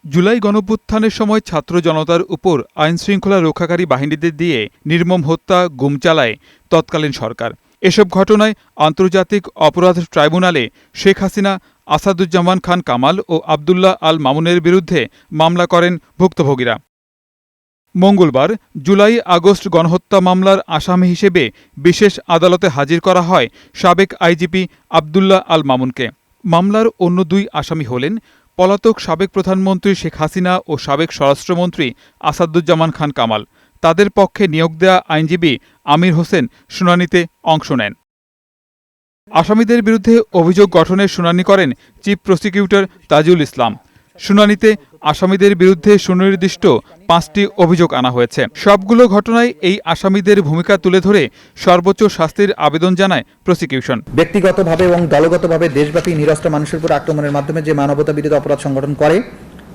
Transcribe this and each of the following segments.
জুলাই গণঅভ্যুত্থানের সময় ছাত্র জনতার উপর আইনশৃঙ্খলা রক্ষাকারী বাহিনীদের দিয়ে নির্মম হত্যা, গুম চালায় তৎকালীন সরকার। এসব ঘটনায় আন্তর্জাতিক অপরাধ ট্রাইব্যুনালে শেখ হাসিনা, আসাদুজ্জামান খান কামাল ও আবদুল্লাহ আল মামুনের বিরুদ্ধে মামলা করেন ভুক্তভোগীরা। মঙ্গলবার জুলাই-আগস্ট গণহত্যা মামলার আসামি হিসেবে বিশেষ আদালতে হাজির করা হয় সাবেক আইজিপি আবদুল্লাহ আল মামুনকে। মামলার অন্য দুই আসামি হলেন পলাতক সাবেক প্রধানমন্ত্রী শেখ হাসিনা ও সাবেক স্বরাষ্ট্রমন্ত্রী আসাদুজ্জামান খান কামাল। তাদের পক্ষে নিয়োগ দেওয়া আইনজীবী আমির হোসেন শুনানিতে অংশ নেন। আসামিদের বিরুদ্ধে অভিযোগ গঠনের শুনানি করেন চিফ প্রসিকিউটর তাজুল ইসলাম। শুনানিতে আসামিদের বিরুদ্ধে সুনির্দিষ্ট 5টি অভিযোগ আনা হয়েছে। সবগুলো ঘটনায় এই আসামিদের ভূমিকা তুলে ধরে সর্বোচ্চ শাস্তির আবেদন জানায় প্রসিকিউশন। ব্যক্তিগতভাবে এবং দলগতভাবে দেশব্যাপী নিরস্ত্র মানুষের উপর আক্রমণের মাধ্যমে যে মানবতা বিরোধী অপরাধ সংগঠন করে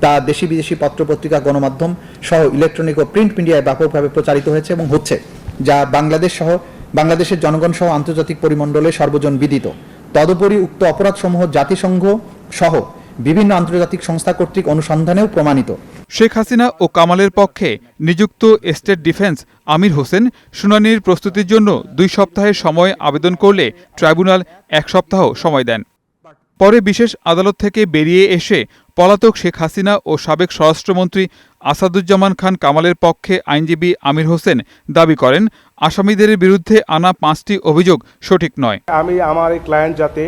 তা দেশি বিদেশি পত্রপত্রিকা, গণমাধ্যম সহ ইলেকট্রনিক ও প্রিন্ট মিডিয়ায় ব্যাপকভাবে প্রচারিত হয়েছে এবং হচ্ছে, যা বাংলাদেশের জনগণ সহ আন্তর্জাতিক পরিমণ্ডলে সর্বজন বিদিত। তদুপরি উক্ত অপরাধসমূহ জাতিসংঘ সহ বিভিন্ন আন্তর্জাতিক সংস্থা কর্তৃক অনুসন্ধানেও প্রমাণিত। শেখ হাসিনা ও কামালের পক্ষে নিযুক্ত স্টেট ডিফেন্স আমির হোসেন শুনানির প্রস্তুতির জন্য 2 সপ্তাহের সময় আবেদন করলে ট্রাইব্যুনাল 1 সপ্তাহ সময় দেন। পরে বিশেষ আদালত থেকে বেরিয়ে এসে পলাতক শেখ হাসিনা ও সাবেক স্বরাষ্ট্রমন্ত্রী আসাদুজ্জামান খান কামালের পক্ষে আইনজীবী আমির হোসেন দাবি করেন, আসামিদের বিরুদ্ধে আনা 5টি অভিযোগ সঠিক নয়। আমি আমার এই ক্লায়েন্ট যাতে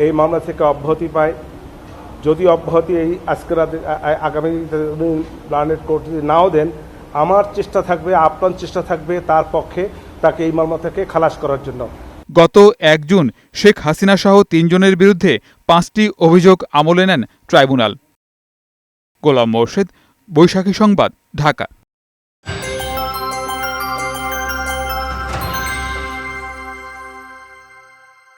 এই মামলা থেকে অব্যাহতি পায়, যদি অব্যাহতি এই আজকের আগামী প্ল্যানেট কোর্ট নাও দেন, আমার চেষ্টা থাকবে, আপ্রাণ চেষ্টা থাকবে তার পক্ষে তাকে এই মামলা থেকে খালাস করার জন্য। গত 1 জুন শেখ হাসিনা সহ 3 জনের বিরুদ্ধে 5টি অভিযোগ আমলে নেন ট্রাইব্যুনাল। গোলাম মোর্শেদ, বৈশাখী সংবাদ, ঢাকা।